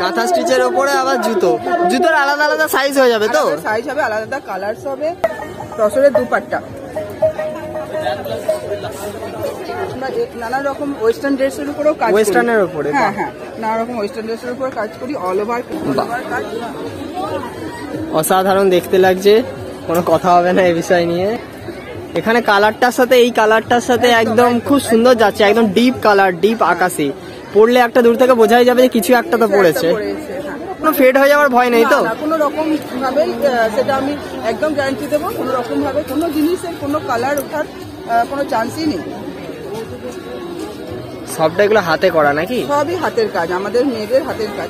কাঁথা স্টিচের উপরে আবার জুতোর আলাদা আলাদা সাইজ হয়ে যাবে তো? সাইজ হবে, আলাদা আলাদা কালারস হবে। তসরের দুপাট্টা নানা রকম ওয়েস্টার্ন ড্রেসের উপরেও কাজ করি। ওয়েস্টার্নের উপরে? হ্যাঁ হ্যাঁ, নানা রকম ওয়েস্টার্ন ড্রেসের উপর কাজ করি, অল ওভার কাজ। অসাধারণ দেখতে লাগছে, কোনো কথা হবে না এই বিষয় নিয়ে। এখানে কালারটার সাথে এই কালারটার সাথে একদম খুব সুন্দর যাচ্ছে, একদম ডিপ কালার, ডিপ আকাশি। পড়লে একটা দূর থেকে বোঝাই যাবে যে কিছু একটা তো পড়েছে। কোনো ফেড হয়ে যাওয়ার ভয় নেই তো? কোনো রকম ভাবে সেটা আমি একদম গ্যারান্টি দেবো, কোনো রকম ভাবে কোনো জিনিসের কোনো কালার ওঠার কোনো চান্সই নেই। সবটা এগুলো হাতে করা নাকি? সবই হাতের কাজ, আমাদের মেয়েদের হাতের কাজ।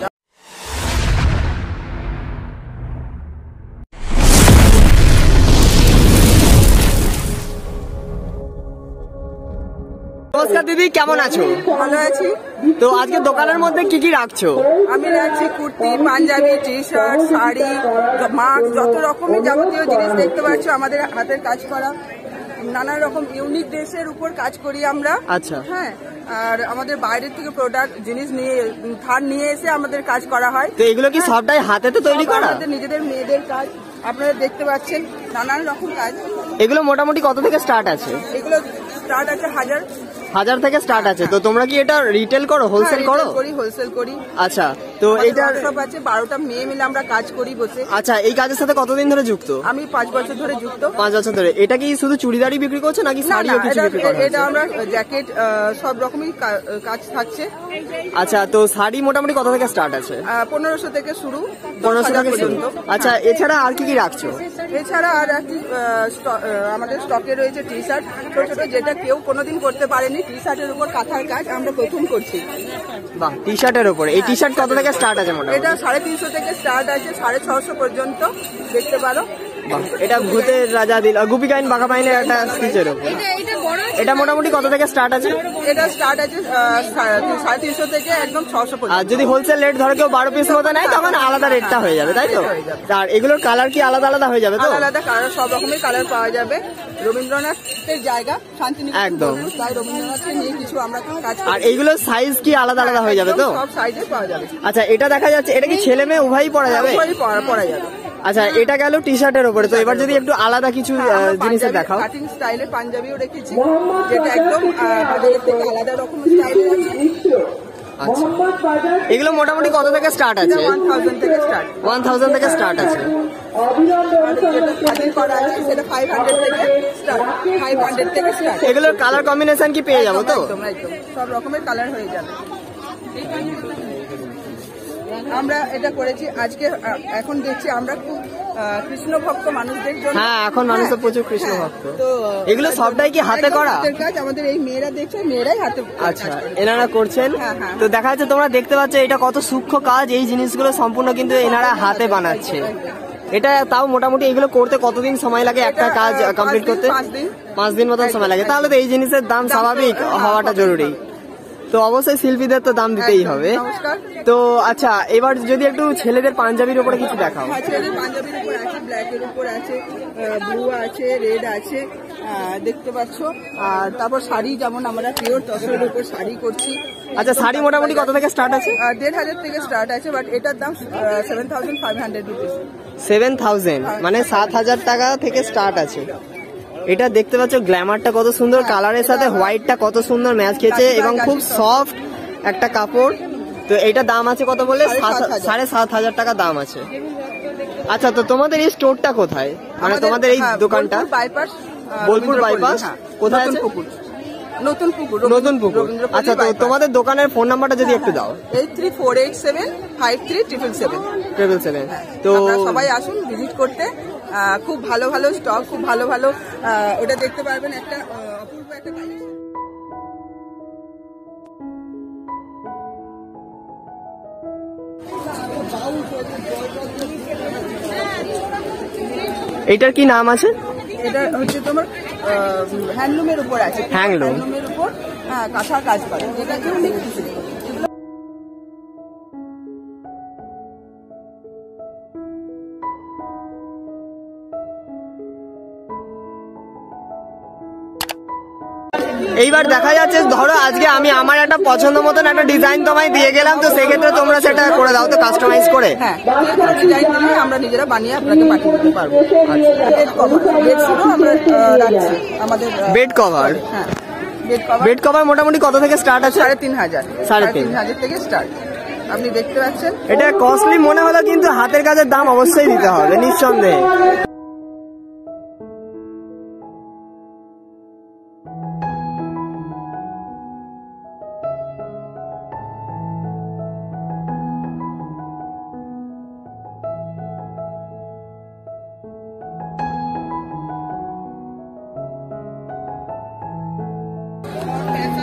নমস্কার দিদি, কেমন আছো? ভালো আছি। তো আজকে দোকানের মধ্যে কি কি রাখছো? আমি রাখছি kurti, Punjabi, T shirt, sari, mask, যত রকমের যাবতীয় জিনিস দেখতে পাচ্ছ আমাদের হাতের কাজ করা। নানা রকম ইউনিক ড্রেসের উপর কাজ করি আমরা। আচ্ছা। হ্যাঁ, আর আমাদের বাইরের থেকে প্রোডাক্ট জিনিস নিয়ে ধার নিয়ে এসে আমাদের কাজ করা হয়। তো এগুলো কি সবটাই হাতেতে তৈরি করা? আমাদের নিজেদের মেয়েদের কাজ, আপনারা দেখতে পাচ্ছেন নানান রকম কাজ। এগুলো মোটামুটি কত থেকে স্টার্ট আছে? এগুলো স্টার্ট আছে 1000 থেকে স্টার্ট আছে। তো তোমরা কি এটা রিটেল করো, হোলসেল করো? করি, হোলসেল করি। আচ্ছা, তো এইটার সব আছে 12টা মেয়ে মিলে আমরা কাজ করি বসে। আচ্ছা, এই কাজের সাথে কতদিন ধরে যুক্ত? আমি 5 বছর ধরে যুক্ত। 5 বছর ধরে। এটা কি শুধু চুড়িদারই বিক্রি করছো নাকি শাড়িও কিছু বিক্রি করো? এটা আমরা জ্যাকেট সব রকমই কাজ থাকছে। আচ্ছা, তো শাড়ি মোটামুটি কত থেকে স্টার্ট আছে? 1500 থেকে শুরু, 1500 থেকে শুরু। আচ্ছা, এছাড়া আর কি কি রাখছো? এছাড়া আর একটি আমাদের স্টকে রয়েছে টি শার্ট, ছোট ছোট, যেটা কেউ কোনোদিন করতে পারেনি। টি শার্টের উপর কাঁথার কাজ আমরা প্রথম করছি। বাহ, টি শার্টের উপরে। এই টি শার্ট কত থেকে স্টার্ট আছে মোটামুটি? এটা 350 থেকে স্টার্ট আছে, 650 পর্যন্ত দেখতে পারো। এটা ভূতের রাজা দিল গুপি গাইন বাঘা বাইনের একটা স্টিচের উপর। এটা মোটামুটি কত থেকে স্টার্ট আছে? এটা স্টার্ট আছে 350 থেকে একদম 600 পর্যন্ত। আর যদি হোলসেল রেট ধরো কেউ 12 পিস মতো নেয় তখন আলাদা রেটটা হয়ে যাবে, তাই তো? আর এগুলোর কালার কি আলাদা আলাদা হয়ে যাবে তো? আলাদা কালার, সব রকমের কালার পাওয়া যাবে। রবীন্দ্রনাথের জায়গা শান্তিনিকেতন, একদম। তাই রবীন্দ্রনাথকে নিয়ে কিছু আমরা কাজ করি। আর এইগুলোর সাইজ কি আলাদা আলাদা হয়ে যাবে তো? সব সাইজে পাওয়া যাবে। আচ্ছা, এটা দেখা যাচ্ছে, এটা কি ছেলে মেয়ে উভয়ই পরা যাবে? উভয়ই পরা যাবে। আচ্ছা, এটা গেল টি শার্টের উপরে। তো এবার যদি একটু আলাদা কিছু জিনিসের দেখাও। কাটিং স্টাইলে পাঞ্জাবিও রেখেছি, যেটা একদম বাজারের থেকে আলাদা রকম স্টাইলে আছে। আচ্ছা, এগুলো মোটামুটি কত থেকে স্টার্ট আছে? 1000 থেকে স্টার্ট। 1000 থেকে স্টার্ট আছে। সেটা 500 থেকে স্টার্ট, 500 থেকে স্টার্ট। এগুলোর কালার কম্বিনেশন কি পেয়ে যাবো তো? একদম একদম, সব রকমের কালার হয়ে যাবে। আমরা এটা করেছি আজকে। এখন দেখছি আমরা খুব কৃষ্ণ ভক্ত মানুষদের জন্য। হ্যাঁ, এখন মানুষ তো প্রচুর কৃষ্ণ ভক্ত। তো এগুলো সবটাই কি হাতে করা? হাতের কাজ। আমাদের এই মেয়েরা দেখছো, মেয়েরাই হাতে। আচ্ছা, এনারা করছেন। তো দেখা যাচ্ছে তোমরা দেখতে পাচ্ছ এটা কত সূক্ষ্ম কাজ। এই জিনিসগুলো সম্পূর্ণ কিন্তু এনারা হাতে বানাচ্ছে। এটা তাও মোটামুটি এগুলো করতে কতদিন সময় লাগে একটা কাজ কমপ্লিট করতে? 5 দিন মতন সময় লাগে। তাহলে তো এই জিনিসের দাম স্বাভাবিক হওয়াটা জরুরি। তো অবশ্যই শিল্পীদের তো দাম দিতেই হবে। তো আচ্ছা, এবার যদি একটু ছেলেদের পাঞ্জাবির উপরে কিছু দেখাও। ছেলেদের পাঞ্জাবির উপর আছে, ব্ল্যাকের উপর আছে, ব্লু আছে, রেড আছে, দেখতে পাচ্ছ। আর তারপর শাড়ি, যেমন আমরা পিওর তসরের উপর শাড়ি করছি। আচ্ছা, শাড়ি মোটামুটি কত থেকে স্টার্ট আছে? 1500 থেকে স্টার্ট আছে, বাট এটার দাম 7500 রুপিস। 7000 মানে 7000 টাকা থেকে স্টার্ট আছে। এটা দেখতে পাচ্ছ গ্ল্যামারটা কত সুন্দর, কালারের সাথে হোয়াইটটা কত সুন্দর ম্যাচ খেয়েছে এবং খুব সফট একটা কাপড়। তো এইটা দাম আছে কত বলে? 7500 টাকা দাম আছে। আচ্ছা, তো তোমাদের এই স্টোরটা কোথায়, মানে তোমাদের এই দোকানটা? বোলপুর বাইপাস। কোথায় আছে? নতুন পুকুর। আচ্ছা, তো তোমাদের দোকানের ফোন নাম্বারটা যদি একটু দাও। 8348753777। তো সবাই আসুন ভিজিট করতে। খুব ভালো ভালো স্টক, খুব ভালো ভালো ওটা দেখতে পারবেন। একটা অপূর্ব একটা কালেকশন। এটার কি নাম আছে? এটা হচ্ছে তোমার হ্যান্ডলুমের উপর আছে। হ্যান্ডলুমের উপর কাঁথা কাজ করে, যেটা ইউনিক কিছু। এইবার দেখা যাচ্ছে ধরো আজকে আমি আমার একটা পছন্দ মতন একটা ডিজাইন তোমায় দিয়ে গেলাম, তো সেক্ষেত্রে তোমরা সেটা করে দাও তো কাস্টমাইজ করে? হ্যাঁ, ডিজাইন দিলে আমরা নিজেরা বানিয়ে আপনাকে পাঠিয়ে দিতে পারবো। বেড কভার, বেড শুধু আমরা রাখছি আমাদের বেড কভার। হ্যাঁ, বেড কভার মোটামুটি কত থেকে স্টার্ট আছে? 3,500 3,500 থেকে স্টার্ট। আপনি দেখতে পাচ্ছেন এটা কস্টলি মনে হলো, কিন্তু হাতের কাজের দাম অবশ্যই দিতে হবে নিঃসন্দেহে।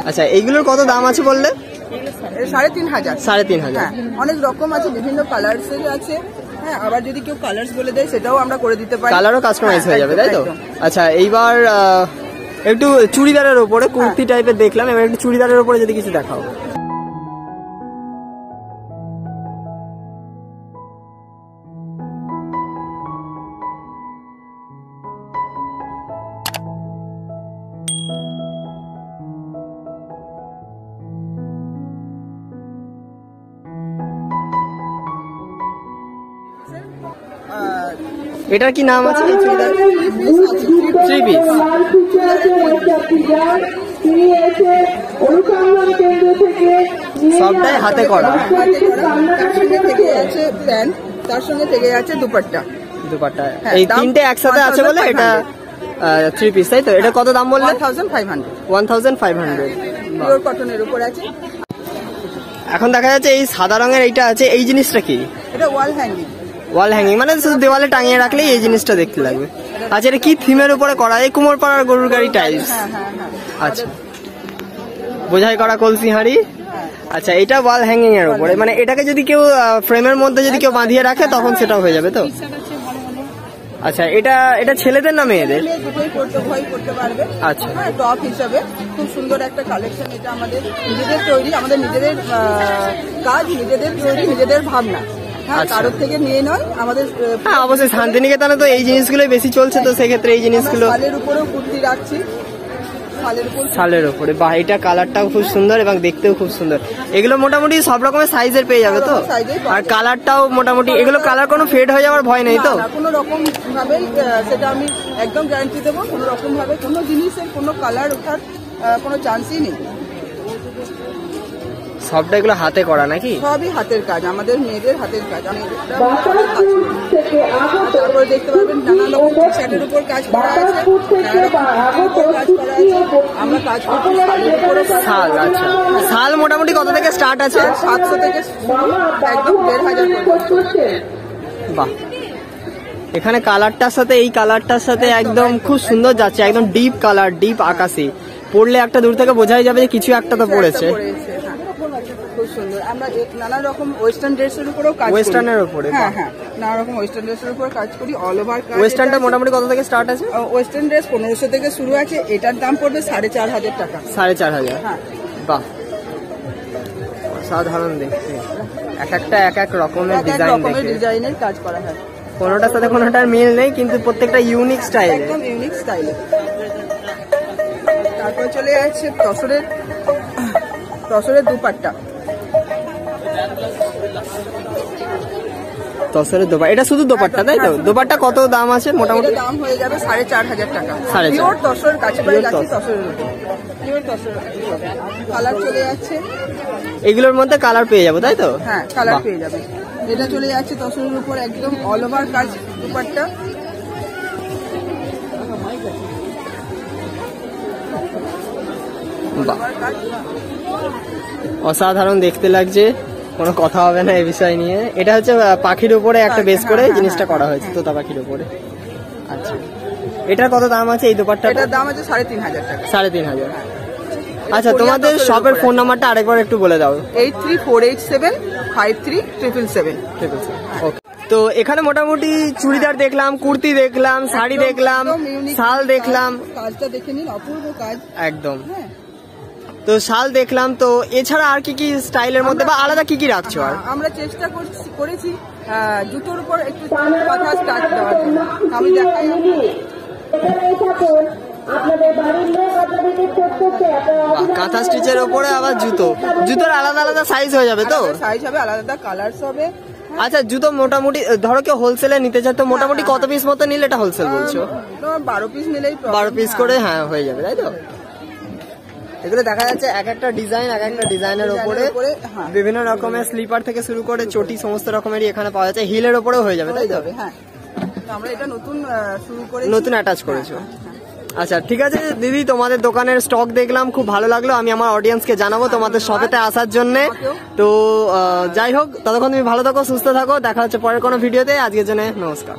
আচ্ছা, এইগুলোর কত দাম আছে বললে? 3,500 3,500। হ্যাঁ, অনেক রকম আছে, বিভিন্ন কালার্স আছে। হ্যাঁ, আবার যদি কেউ কালার্স বলে দেয় সেটাও আমরা করে দিতে পারি, কালারও কাস্টমাইজ হয়ে যাবে, তাই তো? একদম। আচ্ছা, এইবার একটু চুড়িদারের ওপরে কুর্তি টাইপের দেখলাম, এবার একটু চুড়িদারের ওপরে যদি কিছু দেখাও। এটার কি নাম আছে? Three piece. সবটাই হাতে করা। তার সঙ্গে থেকে আছে প্যান্ট, তার সঙ্গে থেকে আছে দুপাট্টা। দুপাট্টা এই তিনটে একসাথে আছে বলে এটা 3 পিস, তাই তো? এটা কত দাম বললে? 1,500। 1,500। পিওর কটনের উপর আছে। এখন দেখা যাচ্ছে এই সাদা রঙের এইটা আছে, এই জিনিসটা কি? এটা ওয়াল হ্যাঙ্গিং। ওয়াল হ্যাঙ্গিং মানে শুধু দেওয়ালে টাঙিয়ে রাখলেই এই জিনিসটা দেখতে লাগবে। আচ্ছা, এটা কি থিমের উপরে করা? এই কুমোরপাড়ার গরুর গাড়ি টাইপস। আচ্ছা, বোঝাই করা কলসি হাঁড়ি। আচ্ছা, এটা ওয়াল হ্যাঙ্গিং এর উপরে, মানে এটাকে যদি কেউ ফ্রেমের মধ্যে যদি কেউ বাঁধিয়ে রাখে তখন সেটাও হয়ে যাবে তো? আচ্ছা, এটা ছেলেদের না মেয়েদের? করতে পারবে। আচ্ছা, টপ হিসাবে খুব সুন্দর একটা কালেকশন। এটা আমাদের নিজেদের তৈরি, আমাদের নিজেদের কাজ, নিজেদের তৈরি, নিজেদের ভাবনা। হ্যাঁ, কারোর থেকে নিয়ে নয় আমাদের। হ্যাঁ, অবশ্যই শান্তিনিকেতনে তো এই জিনিসগুলোই বেশি চলছে, তো সেক্ষেত্রে এই জিনিসগুলো। শালের উপরেও কুর্তি রাখছি, শালের উপরে। বাহ, এটা কালারটাও খুব সুন্দর এবং দেখতেও খুব সুন্দর। এগুলো মোটামুটি সব রকমের সাইজের পেয়ে যাবে তো? আর কালারটাও মোটামুটি, এগুলো কালার কোনো ফেড হয়ে যাওয়ার ভয় নেই তো? কোনো রকম ভাবে সেটা আমি একদম গ্যারান্টি দেবো। কোনো রকম ভাবে কোনো জিনিসের কোনো কালার ওঠার কোনো চান্সই নেই। সবটা এগুলো হাতে করা নাকি? সবই হাতের কাজ, আমাদের মেয়েদের হাতের কাজ। তারপরে দেখতে পারবেন নানা রকম টি-শার্টের উপর কাজ করা আছে, আমরা কাজ করছি শালের উপরে। শাল, আচ্ছা, শাল মোটামুটি কত থেকে স্টার্ট আছে? 700 থেকে একদম 1,500। বাহ, এখানে কালারটার সাথে এই কালারটার সাথে একদম খুব সুন্দর যাচ্ছে, একদম ডিপ কালার, ডিপ আকাশি। পড়লে একটা দূর থেকে বোঝাই যাবে যে কিছু একটা তো পড়েছে। খুব সুন্দর। আমরা নানা রকম ওয়েস্টার্ন ড্রেসের উপরেও কাজ করি। ওয়েস্টার্নের উপরে? হ্যাঁ হ্যাঁ, নানা রকম ওয়েস্টার্ন ড্রেসের উপর কাজ করি, অল ওভার কাজ। ওয়েস্টার্নটা মোটামুটি কত থেকে স্টার্ট আছে? ওয়েস্টার্ন ড্রেস 1500 থেকে শুরু আছে, এটার দাম পড়বে 4,500 টাকা। 4,500? হ্যাঁ। বাহ, সাধারণ দেখতে, এক একটা এক এক রকমের ডিজাইনের কাজ করা হয়, কোনোটার সাথে কোনোটার মিল নেই, কিন্তু প্রত্যেকটা ইউনিক স্টাইল, একদম ইউনিক স্টাইলে। তারপর চলে যাচ্ছে তসরের দুপাট্টা। তসরের দোপাট্টা, এটা শুধু দোপাট্টা তাই তো? দোপাট্টা কত দাম আছে মোটামুটি? দাম হয়ে যাবে 4,500 টাকা। 4,500 পিওর তসর, কাছে বাড়ি গাছি তসরের উপর পিওর তসর। কালার চলে যাচ্ছে, এগুলোর মধ্যে কালার পেয়ে যাবো তাই তো? হ্যাঁ, কালার পেয়ে যাবে। এটা চলে যাচ্ছে তসরের উপর একদম অল ওভার কাজ দুপাট্টা। অসাধারণ দেখতে লাগছে, কোনো কথা হবে না এই বিষয় নিয়ে। এটা হচ্ছে পাখির উপরে একটা বেস করে জিনিসটা করা হয়েছে, তোতা পাখির উপরে। আচ্ছা, এটার কত দাম আছে এই দোপাট্টা? এটার দাম আছে 3,500 টাকা। 3,500। আচ্ছা, তোমাদের শপের ফোন নাম্বারটা আরেকবার একটু বলে দাও। 8348753777। ওকে, তো এখানে মোটামুটি চুড়িদার দেখলাম, কুর্তি দেখলাম, শাড়ি দেখলাম, শাল দেখলাম। কাজটা দেখে নিন, অপূর্ব কাজ একদম। তো শাল দেখলাম, তো এছাড়া আর কি কি স্টাইলের মধ্যে বা আলাদা কি কি রাখছো? আর আমরা চেষ্টা করেছি জুতোর উপর একটু কথা স্টার্ট দেওয়ার জন্য। আমি দেখাই কাঁথা স্টিচের ওপরে আবার জুতোর আলাদা আলাদা সাইজ হয়ে যাবে তো? সাইজ হবে, আলাদা কালারস হবে। আচ্ছা, জুতো মোটামুটি ধরো কেউ হোলসেলে নিতে চায় তো মোটামুটি কত পিস মতো নিলে এটা হোলসেল বলছো? 12 পিস নিলেই 12 পিস করে হ্যাঁ হয়ে যাবে, তাই তো? এগুলো দেখা যাচ্ছে এক একটা ডিজাইনের উপরে বিভিন্ন রকমের স্লিপার থেকে শুরু করে চটি সমস্ত রকমেরই এখানে পাওয়া যাচ্ছে। হিলের ওপরেও হয়ে যাবে, তাই তো? হ্যাঁ, আমরা এটা নতুন শুরু করে নতুন অ্যাটাচ করেছো। আচ্ছা ঠিক আছে দিদি, তোমাদের দোকানের স্টক দেখলাম, খুব ভালো লাগলো। আমি আমার অডিয়েন্সকে জানাবো তোমাদের শপেতে আসার জন্য। তো যাই হোক, ততক্ষণ তুমি ভালো থাকো, সুস্থ থাকো, দেখা হচ্ছে পরের কোনো ভিডিওতে। আজকের জন্য নমস্কার।